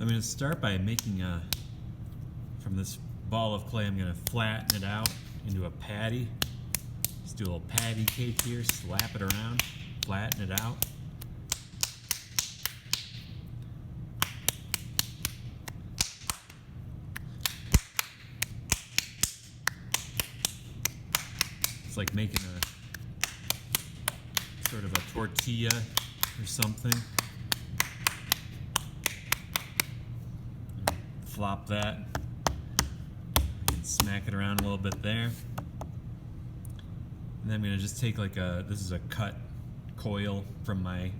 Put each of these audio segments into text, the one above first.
I'm going to start by making from this ball of clay, I'm going to flatten it out into a patty. Just do a little patty cake here, slap it around, flatten it out. It's like making a sort of a tortilla or something. Flop that and smack it around a little bit there. And then I'm going to just take like this is a cut coil from my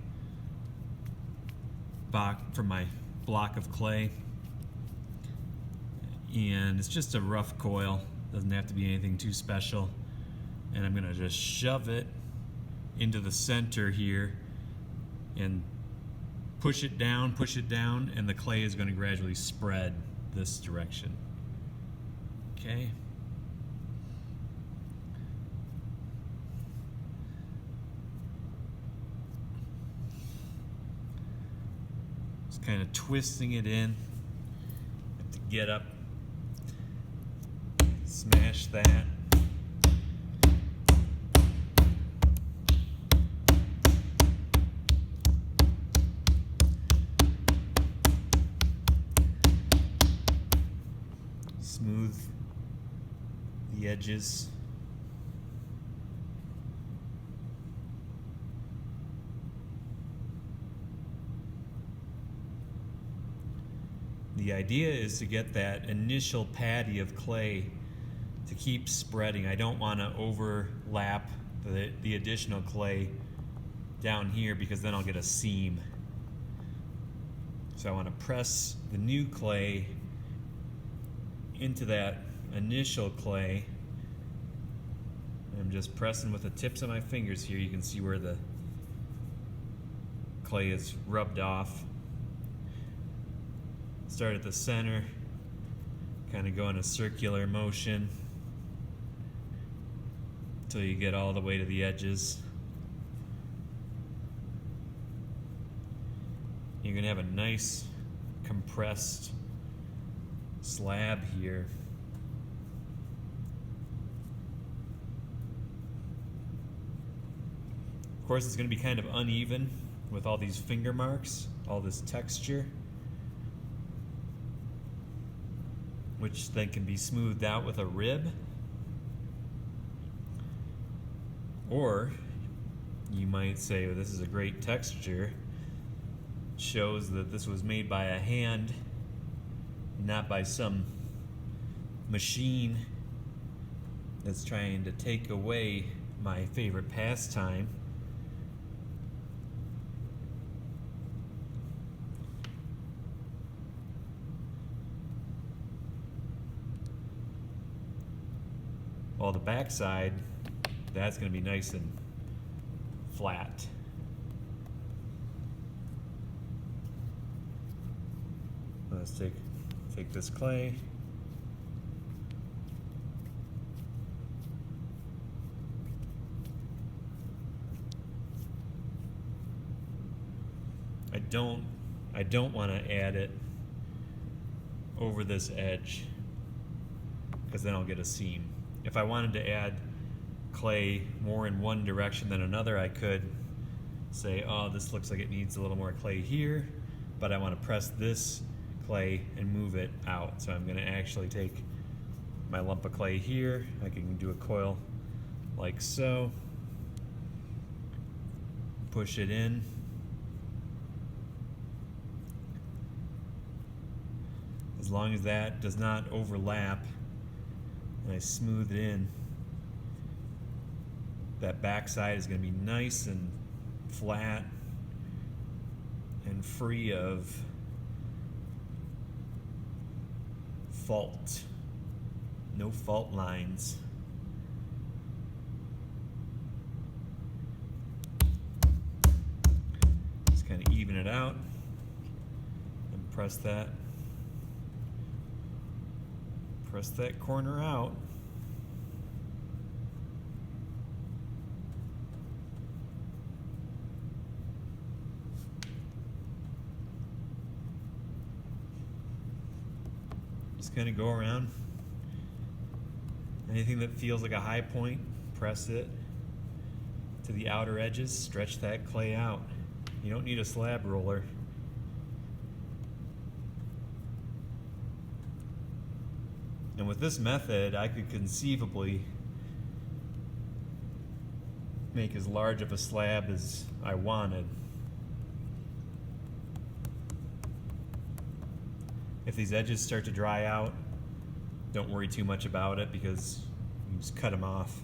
block of clay. And it's just a rough coil, doesn't have to be anything too special. And I'm going to just shove it into the center here and push it down, and the clay is going to gradually spread this direction. Okay. Just kind of twisting it in. Have to get up, smash that. Smooth the edges. The idea is to get that initial patty of clay to keep spreading. I don't want to overlap the additional clay down here because then I'll get a seam. So I want to press the new clay into that initial clay. I'm just pressing with the tips of my fingers here. You can see where the clay is rubbed off. Start at the center, kind of go in a circular motion until you get all the way to the edges. You're going to have a nice compressed slab here. Of course, it's going to be kind of uneven with all these finger marks, all this texture, which then can be smoothed out with a rib. Or you might say, well, this is a great texture. It shows that this was made by a hand, not by some machine that's trying to take away my favorite pastime. Well, the back side, that's going to be nice and flat. Let's take this clay. I don't want to add it over this edge because then I'll get a seam. If I wanted to add clay more in one direction than another, I could say, oh, this looks like it needs a little more clay here, but I want to press this clay and move it out. So I'm going to actually take my lump of clay here. I can do a coil like so, push it in, as long as that does not overlap and I smooth it in, that back side is going to be nice and flat and free of fault. No fault lines. Just kind of even it out and press that corner out. Just kind of go around. Anything that feels like a high point, press it to the outer edges, stretch that clay out. You don't need a slab roller. And with this method, I could conceivably make as large of a slab as I wanted. If these edges start to dry out, don't worry too much about it because you just cut them off.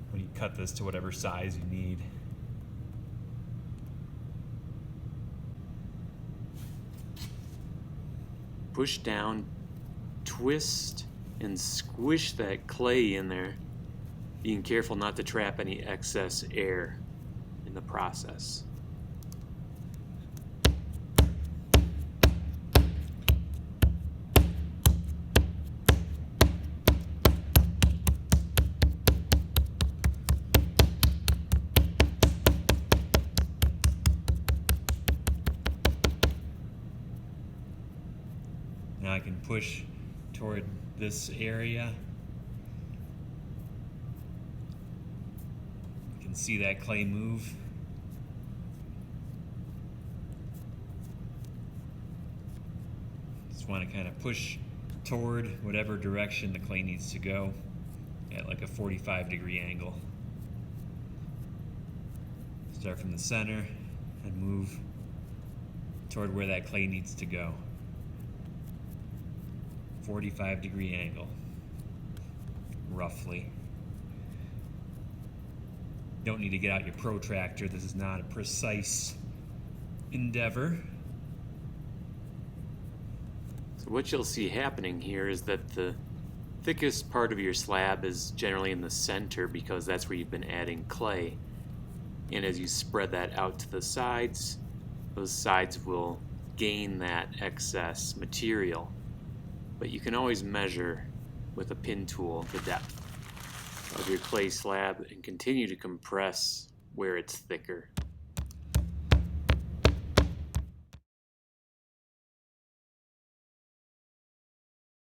When you cut this to whatever size you need. Push down, twist, and squish that clay in there, being careful not to trap any excess air in the process. Now I can push toward this area. You can see that clay move. Just want to kind of push toward whatever direction the clay needs to go at like a 45-degree angle. Start from the center and move toward where that clay needs to go. 45-degree angle, roughly. Don't need to get out your protractor. This is not a precise endeavor. So what you'll see happening here is that the thickest part of your slab is generally in the center because that's where you've been adding clay. And as you spread that out to the sides, those sides will gain that excess material. But you can always measure with a pin tool the depth of your clay slab and continue to compress where it's thicker.